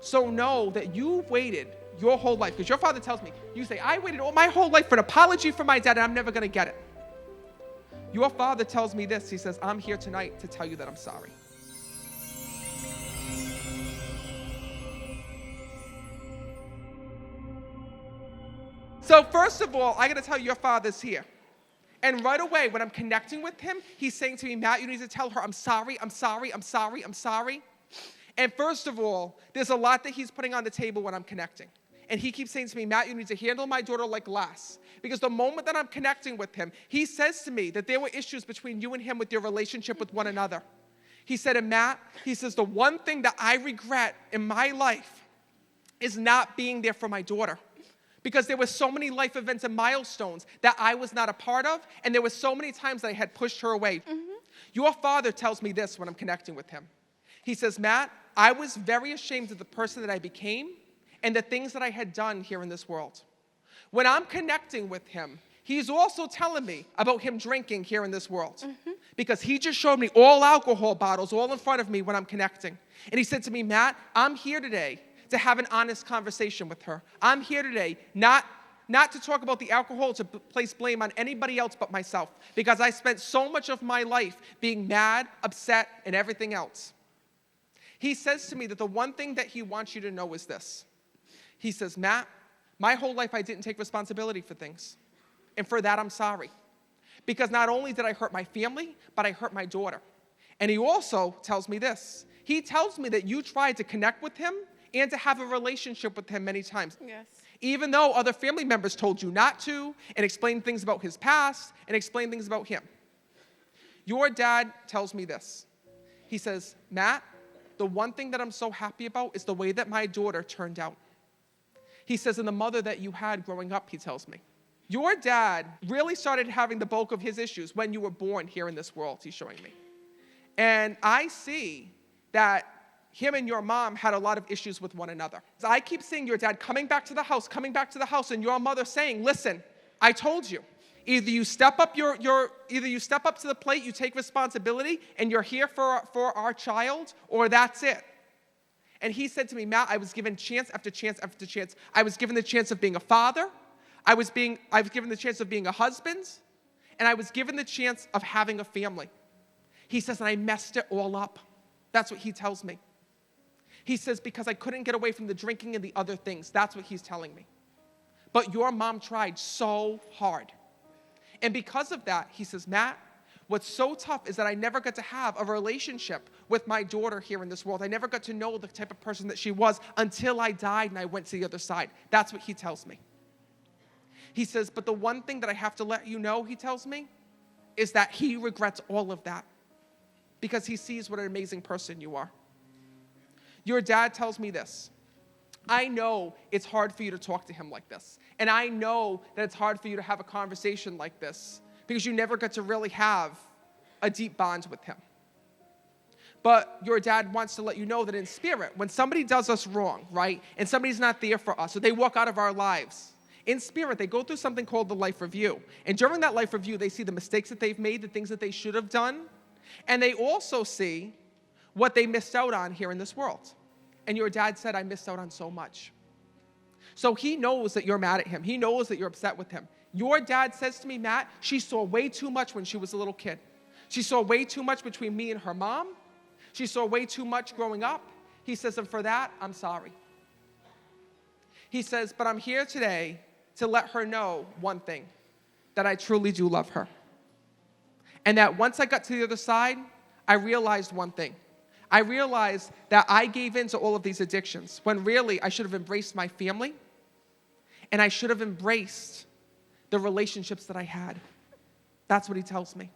So know that you've waited your whole life, because your father tells me, you say, I waited all my whole life for an apology from my dad and I'm never going to get it. Your father tells me this. He says, I'm here tonight to tell you that I'm sorry. So first of all, I got to tell you, your father's here. And right away, when I'm connecting with him, he's saying to me, Matt, you need to tell her, I'm sorry, I'm sorry, I'm sorry, I'm sorry. And first of all, there's a lot that he's putting on the table when I'm connecting. And he keeps saying to me, Matt, you need to handle my daughter like glass. Because the moment that I'm connecting with him, he says to me that there were issues between you and him with your relationship with one another. He said, and Matt, he says, the one thing that I regret in my life is not being there for my daughter. Because there were so many life events and milestones that I was not a part of, and there were so many times that I had pushed her away. Mm-hmm. Your father tells me this when I'm connecting with him. He says, Matt, I was very ashamed of the person that I became and the things that I had done here in this world. When I'm connecting with him, he's also telling me about him drinking here in this world. Mm-hmm. Because he just showed me all alcohol bottles all in front of me when I'm connecting. And he said to me, Matt, I'm here today to have an honest conversation with her. I'm here today not to talk about the alcohol, to place blame on anybody else but myself, because I spent so much of my life being mad, upset, and everything else. He says to me that the one thing that he wants you to know is this. He says, Matt, my whole life I didn't take responsibility for things. And for that, I'm sorry. Because not only did I hurt my family, but I hurt my daughter. And he also tells me this. He tells me that you tried to connect with him and to have a relationship with him many times. Yes. Even though other family members told you not to, and explained things about his past, and explained things about him. Your dad tells me this. He says, Matt, the one thing that I'm so happy about is the way that my daughter turned out. He says, and the mother that you had growing up, he tells me. Your dad really started having the bulk of his issues when you were born here in this world, he's showing me. And I see that him and your mom had a lot of issues with one another. So I keep seeing your dad coming back to the house, and your mother saying, listen, I told you. Either you step up to the plate, you take responsibility, and you're here for our child, or that's it. And he said to me, Matt, I was given chance after chance after chance. I was given the chance of being a father. I was given the chance of being a husband, and I was given the chance of having a family. He says, and I messed it all up. That's what he tells me. He says, because I couldn't get away from the drinking and the other things. That's what he's telling me. But your mom tried so hard. And because of that, he says, Matt, what's so tough is that I never got to have a relationship with my daughter here in this world. I never got to know the type of person that she was until I died and I went to the other side. That's what he tells me. He says, but the one thing that I have to let you know, he tells me, is that he regrets all of that because he sees what an amazing person you are. Your dad tells me this. I know it's hard for you to talk to him like this. And I know that it's hard for you to have a conversation like this because you never get to really have a deep bond with him. But your dad wants to let you know that in spirit, when somebody does us wrong, right, and somebody's not there for us, or they walk out of our lives, in spirit, they go through something called the life review. And during that life review, they see the mistakes that they've made, the things that they should have done, and they also see what they missed out on here in this world. And your dad said, I missed out on so much. So he knows that you're mad at him. He knows that you're upset with him. Your dad says to me, Matt, she saw way too much when she was a little kid. She saw way too much between me and her mom. She saw way too much growing up. He says, and for that, I'm sorry. He says, but I'm here today to let her know one thing, that I truly do love her. And that once I got to the other side, I realized one thing. I realized that I gave in to all of these addictions when really I should have embraced my family and I should have embraced the relationships that I had. That's what he tells me.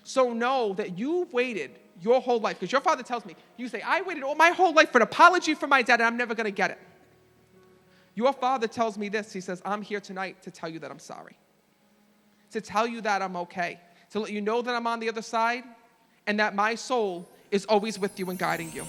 So know that you've waited your whole life, because your father tells me, you say, I waited all my whole life for an apology from my dad and I'm never going to get it. Your father tells me this. He says, I'm here tonight to tell you that I'm sorry, to tell you that I'm okay, to let you know that I'm on the other side and that my soul is always with you and guiding you.